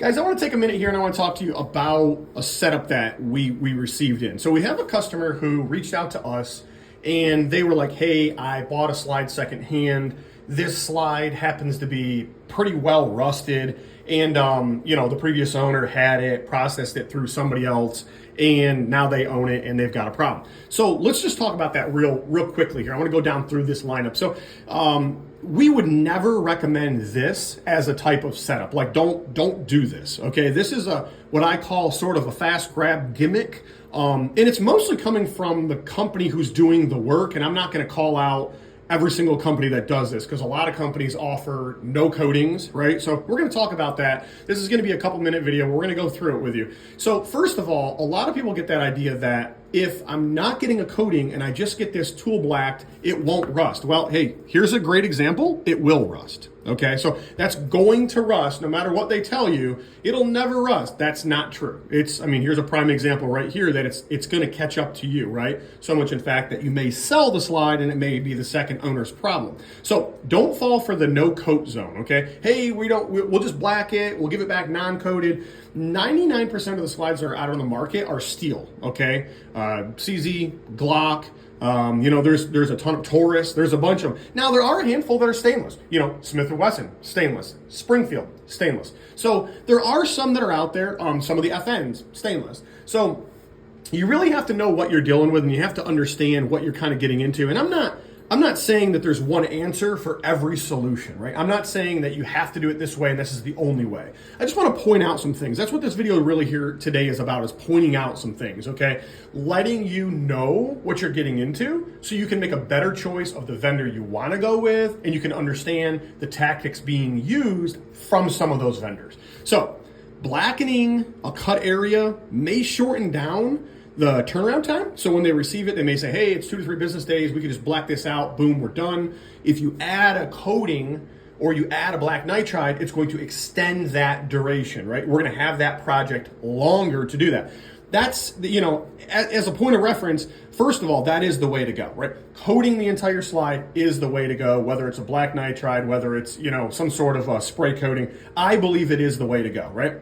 Guys, I want to take a minute here and I want to talk to you about a setup that we received in. So we have a customer who reached out to us and they were like, hey, I bought a slide secondhand. This slide happens to be pretty well rusted. And, the previous owner had it, processed it through somebody else, and now they own it and they've got a problem. So let's just talk about that real quickly here. I want to go down through this lineup. So we would never recommend this as a type of setup. Like, don't do this. Okay, this is what I call sort of a fast grab gimmick, and it's mostly coming from the company who's doing the work. And I'm not going to call out every single company that does this because a lot of companies offer no coatings, right? So we're going to talk about that. This is going to be a couple-minute video. We're going to go through it with you. So first of all, a lot of people get that idea that if I'm not getting a coating and I just get this tool blacked, it won't rust. Well, hey, here's a great example. It will rust. Okay, so that's going to rust no matter what they tell you. It'll never rust. That's not true. Here's a prime example right here that it's going to catch up to you, right? So much in fact that you may sell the slide and it may be the second owner's problem. So don't fall for the no coat zone, okay? Hey, we'll just black it. We'll give it back non-coated. 99% of the slides that are out on the market are steel, okay? CZ, Glock, there's a ton of Taurus, there's a bunch of them. Now there are a handful that are stainless, Smith & Wesson, stainless, Springfield, stainless. So there are some that are out there, some of the FNs, stainless. So you really have to know what you're dealing with and you have to understand what you're kind of getting into. And I'm not saying that there's one answer for every solution, right? I'm not saying that you have to do it this way and this is the only way. I just want to point out some things. That's what this video really here today is about, is pointing out some things, okay? Letting you know what you're getting into so you can make a better choice of the vendor you want to go with and you can understand the tactics being used from some of those vendors. So blackening a cut area may shorten down the turnaround time. So when they receive it, they may say, hey, it's 2 to 3 business days. We can just black this out. Boom, we're done. If you add a coating or you add a black nitride, it's going to extend that duration, right? We're going to have that project longer to do that. That's, as a point of reference, first of all, that is the way to go, right? Coating the entire slide is the way to go, whether it's a black nitride, whether it's, some sort of a spray coating. I believe it is the way to go, right?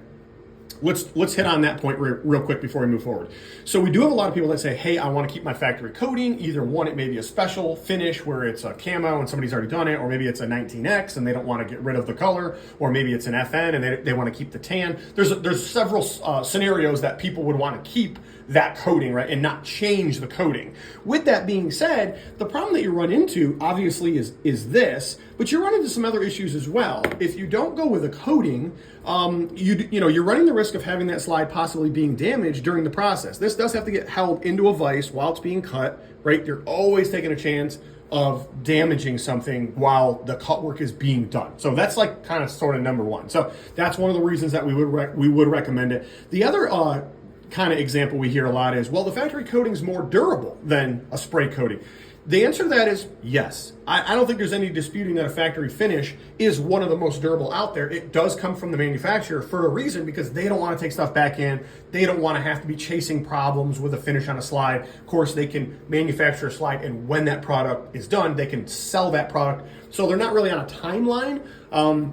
Let's hit on that point real quick before we move forward. So we do have a lot of people that say, hey, I want to keep my factory coating. Either one, it may be a special finish where it's a camo and somebody's already done it, or maybe it's a 19X and they don't want to get rid of the color, or maybe it's an FN and they want to keep the tan. There's several scenarios that people would want to keep that coating, right, and not change the coating. With that being said, the problem that you run into obviously is this, but you run into some other issues as well. If you don't go with a coating, you're running the risk of having that slide possibly being damaged during the process. This does have to get held into a vise while it's being cut, right? You're always taking a chance of damaging something while the cut work is being done. So that's like kind of sort of number one. So that's one of the reasons that we would recommend it. The other kind of example we hear a lot is, well, the factory coating is more durable than a spray coating. The answer to that is yes. I don't think there's any disputing that a factory finish is one of the most durable out there. It does come from the manufacturer for a reason, because they don't want to take stuff back in. They don't want to have to be chasing problems with a finish on a slide. Of course, they can manufacture a slide, and when that product is done, they can sell that product. So they're not really on a timeline.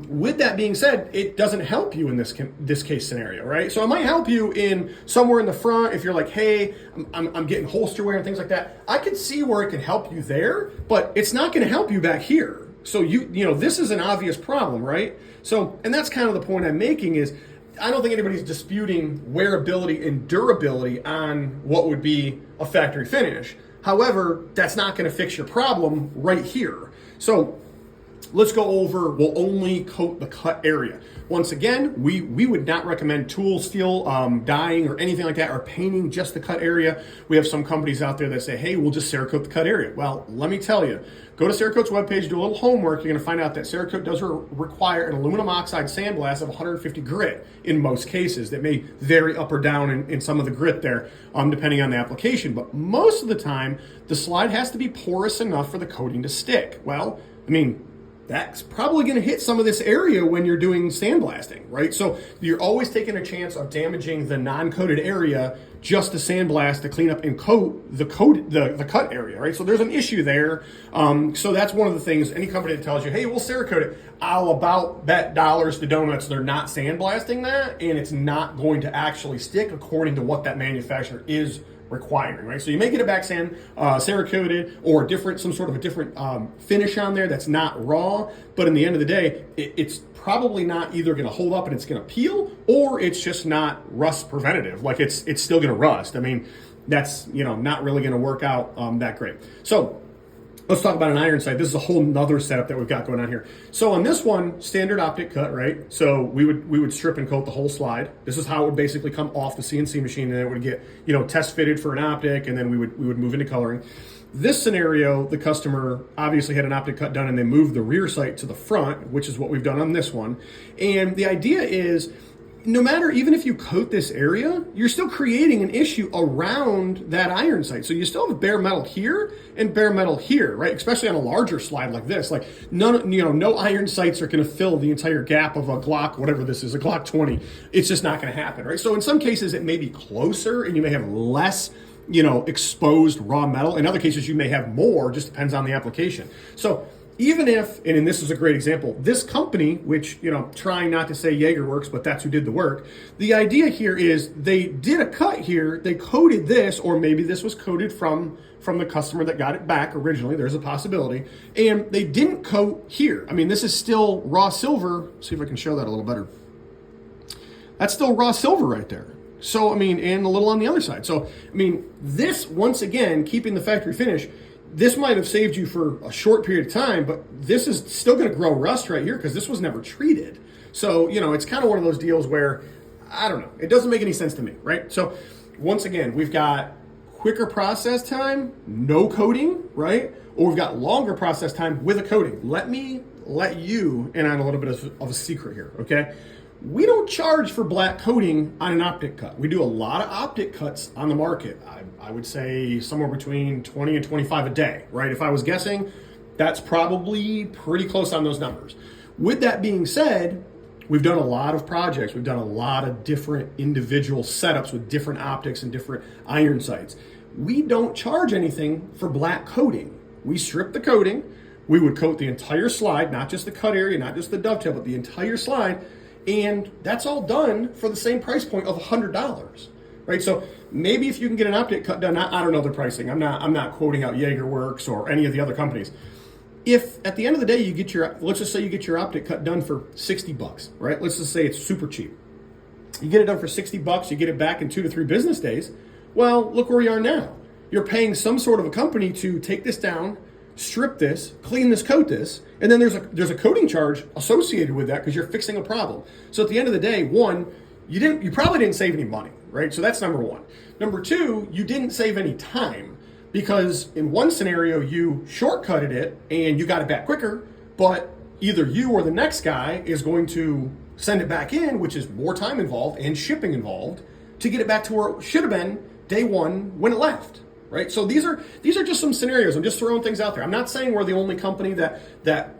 With that being said, it doesn't help you in this case scenario, right? So it might help you in somewhere in the front if you're like, hey, I'm getting holster wear and things like that. I can see where it can help you there, but it's not going to help you back here. So this is an obvious problem, right? So, and that's kind of the point I'm making is, I don't think anybody's disputing wearability and durability on what would be a factory finish. However, that's not going to fix your problem right here. So let's go over, we'll only coat the cut area. Once again, we would not recommend tool steel dyeing or anything like that, or painting just the cut area. We have some companies out there that say, hey, we'll just Cerakote the cut area. Well, let me tell you, go to Cerakote's webpage, do a little homework. You're going to find out that Cerakote does require an aluminum oxide sandblast of 150 grit in most cases. That may vary up or down in some of the grit there, depending on the application. But most of the time, the slide has to be porous enough for the coating to stick. Well, that's probably going to hit some of this area when you're doing sandblasting, right? So you're always taking a chance of damaging the non-coated area just to sandblast, to clean up and coat the cut area, right? So there's an issue there. So that's one of the things. Any company that tells you, hey, we'll Cerakote it, I'll about bet dollars to donuts they're not sandblasting that, and it's not going to actually stick according to what that manufacturer is requiring, right? So you may get a back sand, Cerakoted, or some sort of a different finish on there that's not raw, but in the end of the day, it's probably not either going to hold up and it's going to peel, or it's just not rust preventative. Like it's still going to rust. I mean, that's, not really going to work out that great. So let's talk about an iron sight. This is a whole nother setup that we've got going on here. So on this one, standard optic cut, right? So we would strip and coat the whole slide. This is how it would basically come off the CNC machine, and it would get, test fitted for an optic, and then we would move into coloring. This scenario, the customer obviously had an optic cut done and they moved the rear sight to the front, which is what we've done on this one. And the idea is, no matter, even if you coat this area, you're still creating an issue around that iron sight. So you still have bare metal here and bare metal here, right? Especially on a larger slide like this. Like no iron sights are going to fill the entire gap of a Glock, whatever this is, a Glock 20. It's just not going to happen, right? So in some cases it may be closer and you may have less exposed raw metal. In other cases, you may have more, just depends on the application. So even if, and this is a great example, this company, which, trying not to say NCEngravers, but that's who did the work. The idea here is they did a cut here, they coated this, or maybe this was coated from the customer that got it back originally, there's a possibility, and they didn't coat here. I mean, this is still raw silver. See if I can show that a little better. That's still raw silver right there. So, and a little on the other side. So, this, once again, keeping the factory finish, this might have saved you for a short period of time, but this is still going to grow rust right here because this was never treated. So, it's kind of one of those deals where, I don't know, it doesn't make any sense to me, right? So, once again, we've got quicker process time, no coating, right? Or we've got longer process time with a coating. Let me let you in on a little bit of a secret here, okay? We don't charge for black coating on an optic cut. We do a lot of optic cuts on the market. I would say somewhere between 20 and 25 a day, right? If I was guessing, that's probably pretty close on those numbers. With that being said, we've done a lot of projects. We've done a lot of different individual setups with different optics and different iron sights. We don't charge anything for black coating. We strip the coating. We would coat the entire slide, not just the cut area, not just the dovetail, but the entire slide. And that's all done for the same price point of $100, right? So maybe if you can get an optic cut done, I don't know the pricing. I'm not quoting out NCEngravers or any of the other companies. If at the end of the day let's just say you get your optic cut done for $60, right? Let's just say it's super cheap. You get it done for $60, you get it back in 2 to 3 business days. Well, look where you are now. You're paying some sort of a company to take this down, strip this, clean this, coat this, and then there's a coating charge associated with that because you're fixing a problem. So at the end of the day, one, you probably didn't save any money, right? So that's number one. Number two, you didn't save any time because in one scenario you shortcutted it and you got it back quicker, but either you or the next guy is going to send it back in, which is more time involved and shipping involved to get it back to where it should have been day one when it left. Right, so these are just some scenarios. I'm just throwing things out there. I'm not saying we're the only company that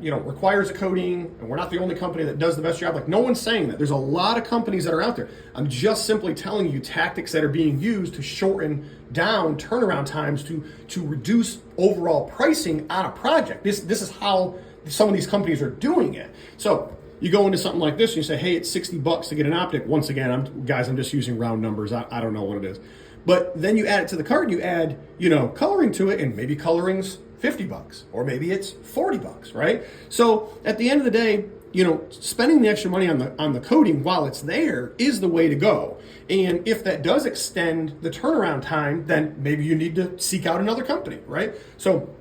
requires a coating, and we're not the only company that does the best job. Like, no one's saying that. There's a lot of companies that are out there. I'm just simply telling you tactics that are being used to shorten down turnaround times to reduce overall pricing on a project. This is how some of these companies are doing it. So you go into something like this and you say, hey, it's $60 to get an optic. Once again, I'm just using round numbers. I don't know what it is. But then you add it to the cart and you add, coloring to it, and maybe coloring's $50 or maybe it's $40, right? So at the end of the day, spending the extra money on the coating while it's there is the way to go. And if that does extend the turnaround time, then maybe you need to seek out another company, right? So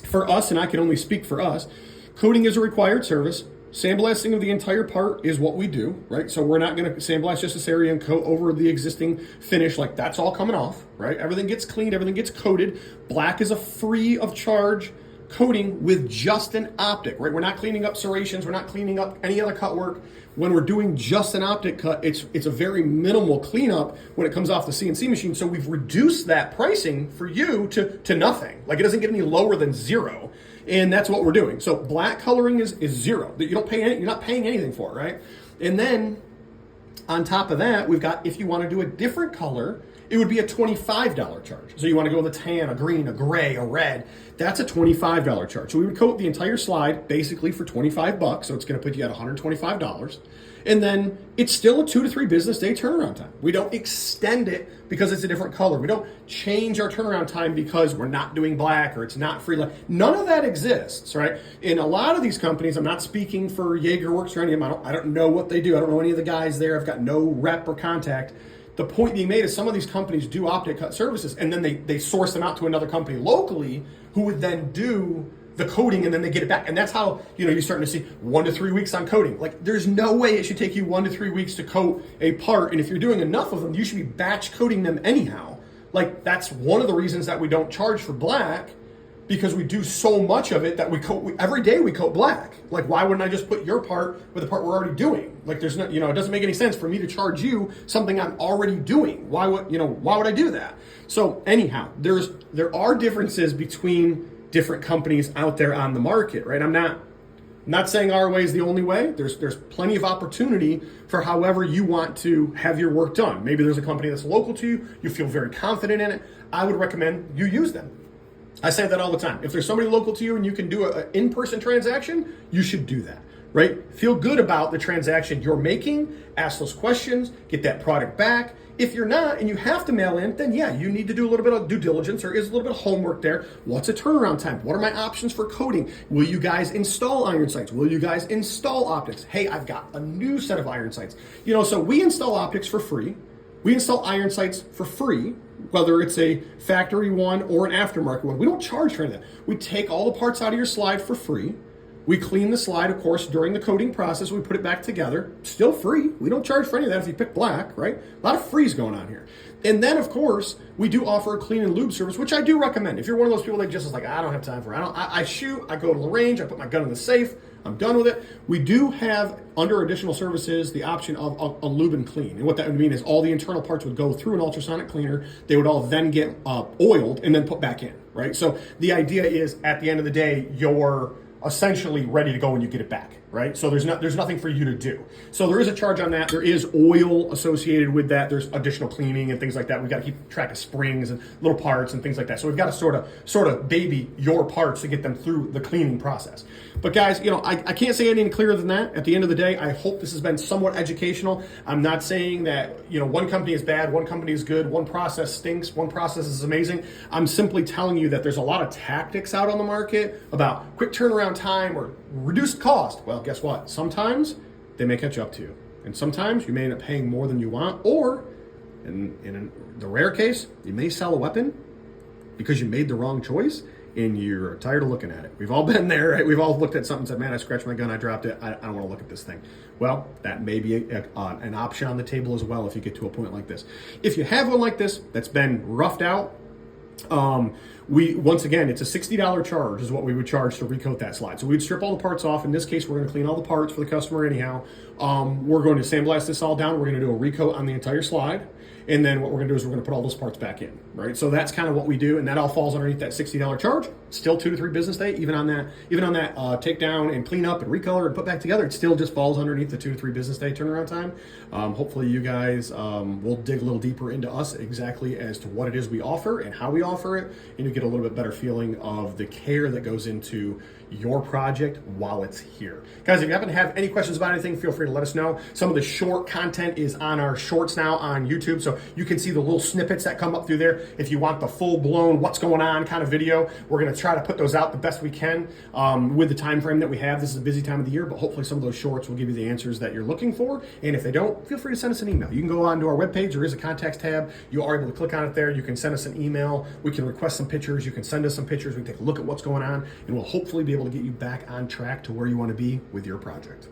for us, and I can only speak for us, coating is a required service. Sandblasting of the entire part is what we do, right? So we're not going to sandblast just this area and coat over the existing finish. Like, that's all coming off, right? Everything gets cleaned, everything gets coated. Black is a free of charge coating with just an optic, right? We're not cleaning up serrations. We're not cleaning up any other cut work. When we're doing just an optic cut, it's a very minimal cleanup when it comes off the CNC machine. So we've reduced that pricing for you to nothing. Like, it doesn't get any lower than zero. And that's what we're doing. So black coloring is zero. You don't pay any, you're not paying anything for it, right? And then on top of that, we've got, if you want to do a different color, it would be a $25 charge. So you want to go with a tan, a green, a gray, a red, that's a $25 charge. So we would coat the entire slide basically for $25. So it's going to put you at $125. And then it's still a 2 to 3 business day turnaround time. We don't extend it because it's a different color. We don't change our turnaround time because we're not doing black or it's not free. None of that exists, right? In a lot of these companies, I'm not speaking for JagerWorks or any of them. I don't know what they do. I don't know any of the guys there. I've got no rep or contact. The point being made is some of these companies do Optic cut services and then they source them out to another company locally who would then do the coating and then they get it back. And that's how, you're starting to see 1 to 3 weeks on coating. Like there's no way it should take you 1 to 3 weeks to coat a part. And if you're doing enough of them, you should be batch coating them anyhow. Like that's one of the reasons that we don't charge for black, because we do so much of it that every day we coat black. Like why wouldn't I just put your part with the part we're already doing? Like there's no, it doesn't make any sense for me to charge you something I'm already doing. Why would I do that? So anyhow, there are differences between different companies out there on the market, right? I'm not saying our way is the only way. There's plenty of opportunity for however you want to have your work done. Maybe there's a company that's local to you, you feel very confident in it. I would recommend you use them. I say that all the time. If there's somebody local to you and you can do an in-person transaction, you should do that, right? Feel good about the transaction you're making, ask those questions, get that product back. If you're not and you have to mail in, then yeah, you need to do a little bit of due diligence. There is a little bit of homework there. What's a turnaround time? What are my options for coating? Will you guys install iron sights? Will you guys install optics? Hey, I've got a new set of iron sights. So we install optics for free. We install iron sights for free, whether it's a factory one or an aftermarket one. We don't charge for anything. We take all the parts out of your slide for free. We clean the slide, of course, during the coating process. We put it back together. Still free. We don't charge for any of that if you pick black, right? A lot of frees going on here. And then, of course, we do offer a clean and lube service, which I do recommend. If you're one of those people that just is like, I don't have time for it. I shoot, I go to the range, I put my gun in the safe, I'm done with it. We do have, under additional services, the option of a lube and clean. And what that would mean is all the internal parts would go through an ultrasonic cleaner. They would all then get oiled and then put back in, right? So the idea is, at the end of the day, you're essentially ready to go when you get it back, right? So there's nothing for you to do. So there is a charge on that. There is oil associated with that. There's additional cleaning and things like that. We've got to keep track of springs and little parts and things like that. So we've got to sort of baby your parts to get them through the cleaning process. But guys, I can't say anything clearer than that. At the end of the day, I hope this has been somewhat educational. I'm not saying that, one company is bad, one company is good, one process stinks, one process is amazing. I'm simply telling you that there's a lot of tactics out on the market about quick turnaround time or reduced cost. Well, guess what? Sometimes they may catch up to you. And sometimes you may end up paying more than you want, or in the rare case, you may sell a weapon because you made the wrong choice and you're tired of looking at it. We've all been there, right? We've all looked at something and said, man, I scratched my gun, I dropped it, I don't want to look at this thing. Well, that may be an option on the table as well if you get to a point like this. If you have one like this that's been roughed out, once again, it's a $60 charge is what we would charge to recoat that slide. So we'd strip all the parts off. In this case, we're going to clean all the parts for the customer anyhow. We're going to sandblast this all down. We're going to do a recoat on the entire slide. And then what we're going to do is we're going to put all those parts back in, right? So that's kind of what we do, and that all falls underneath that $60 charge. Still 2 to 3 business day, even on that takedown and clean up and recolor and put back together. It still just falls underneath the 2 to 3 business day turnaround time. Hopefully, you guys will dig a little deeper into us exactly as to what it is we offer and how we offer it, and you get a little bit better feeling of the care that goes into your project while it's here. Guys, if you happen to have any questions about anything, feel free to let us know. Some of the short content is on our shorts now on YouTube, so you can see the little snippets that come up through there. If you want the full-blown what's going on kind of video, we're going to try to put those out the best we can with the time frame that we have. This is a busy time of the year, but hopefully some of those shorts will give you the answers that you're looking for. And if they don't, feel free to send us an email. You can go on to our webpage. There is a contacts tab. You are able to click on it there. You can send us an email. We can request some pictures. You can send us some pictures. We can take a look at what's going on, and we'll hopefully be able to get you back on track to where you want to be with your project.